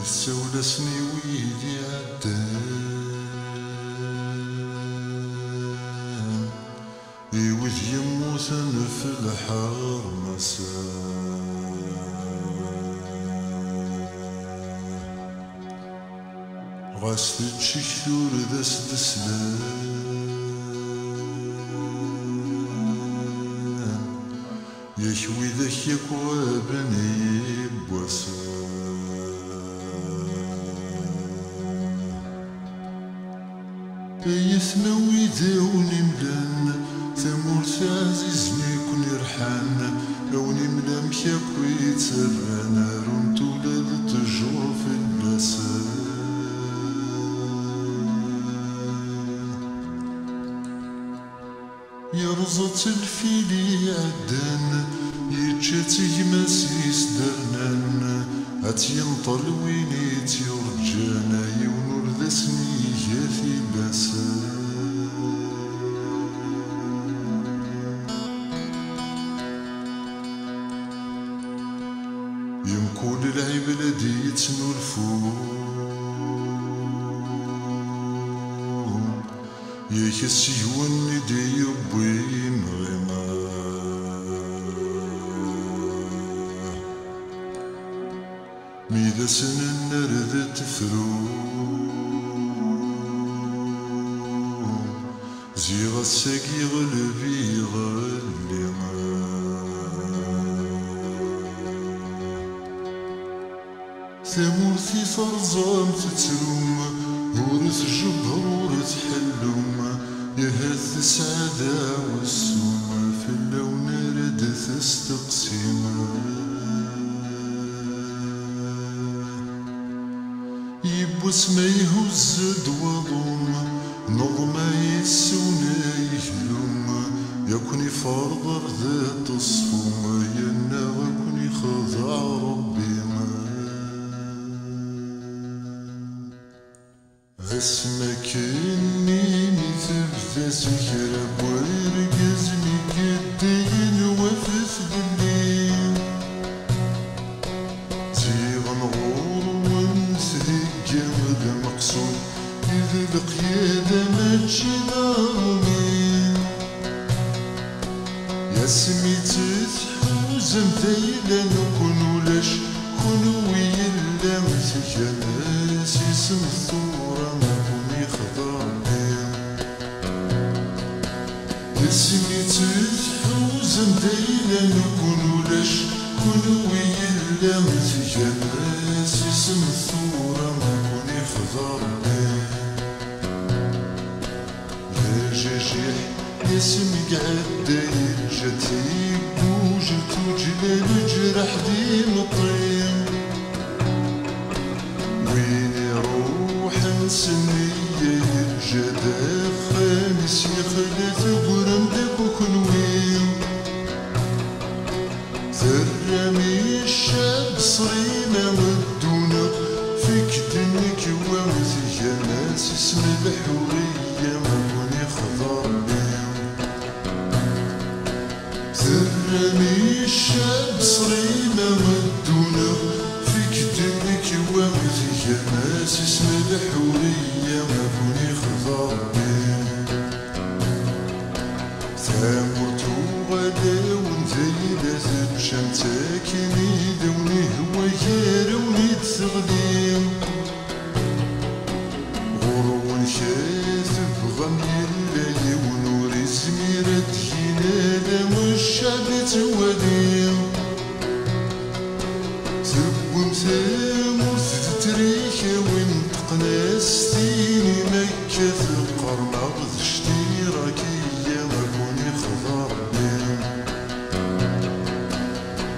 سولسني ويدي عدان يوذ يموتن في الحار مساء غاس تشكثور داس دسلان يكوي ذاك يكوى بني بوسان يثنوي داوني ملان تمورت عزيزني كون يرحان لوني ملام كاكوي تران رمت ولاد التجور في البلاسان يرزط الفيلي عدان يتشات يماسيس درنان هات ينطل وينيت يرجانا يونور ذا سنيه في باسان يمكون العيب الذي يتنو الفوق يكس يوني دي يبوي مغيما ميدا سنن نرد تفرو زيغ الساقي غلبي غلما ثموثي فرزام تتروم ورث جبر ورث حلوم يهث السعادة والسوم في اللون رد تستقسم يبوس ما يهز دوضوم نظم يسونا يهلوم يكون يفرضر ذات الصفوم ينا ويكون يخضع ربي ما اسمك اني مثبت سكرب ويرقزني قدين وفث بالليل زيغ نغور ونسهق المقصود إذا القيادة ماشي ضامين يا سميت تحوز متيلا نكون ولاش كونو ويلا متكناس يسم الثورة نكون يخضر بيا يا سميت تحوز متيلا نكون ولاش كونو ويلا متكناس يسم الثورة نكون يخضر بيا جاجيح ياسم قعد جاتي بوجت وجلال جرح دي مطيم وين يروح نسني يرجد خامس يخلت غرم دبك نويم ذرمي الشاب صريمة ودونا فيك دنك ومثي ناس اسم الحورية مكون يخضر بيهم ذرني الشاب صريمة ودونا فيك دنك ومثي ناس اسم الحورية مكون يخضر بيهم ثامرت وغدا ونزيد زب شمتك نيدوني هو ياروني تغليم غرون شاثب غمي الليل ونور زميرة هنا والشعب تواليم تبوم ثامرت تتريكا وانتقنا ستيني مكة في القرمة اشتراكية مكون يخضر بيهم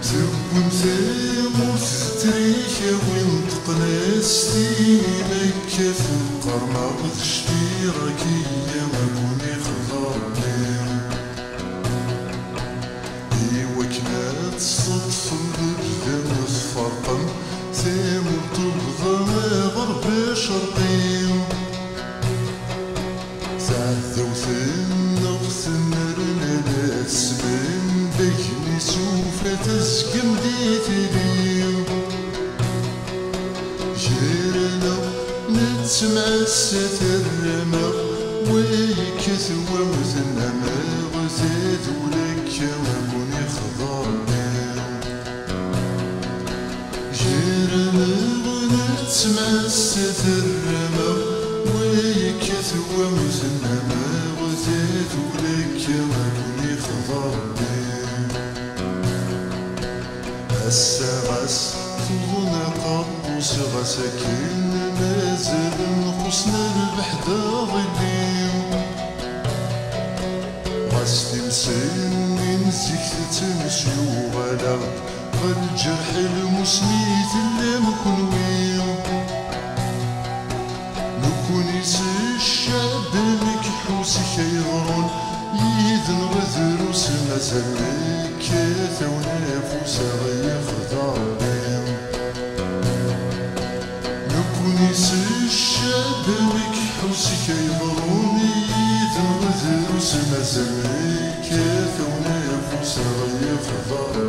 تبوم ثامرت تتريكا وانتقنا ستيني مكة في القرمة اشتراكية مكون يخضر بيهم إيوا كانت صدفة البلدان تفرقم ثامرت بضا غرب شرقيم ساعة وثن غثن رنا السبن بيني سوف تسكم ديت ليم تمعست الرمق ويكث ومثنى ما غزيت ولك وكوني خضار تمعست الرمق ويكث ومثنى ما غزيت ولك وكوني خضار السغس تظن قبوس غسكين مازال نقصنا البحدة ظليم غاستي مسني نزيك تمشي وغلا الجرح المسميت اللي مكنوين نكونيس الشعب مكحوس كيضرون يذن غذروس مازال كاثا ونافوس غيخ ضاربين نكونيس الشعب مكحوس كيضرون يذن غذروس مازال كاثا ونافوس غيخ ضاربين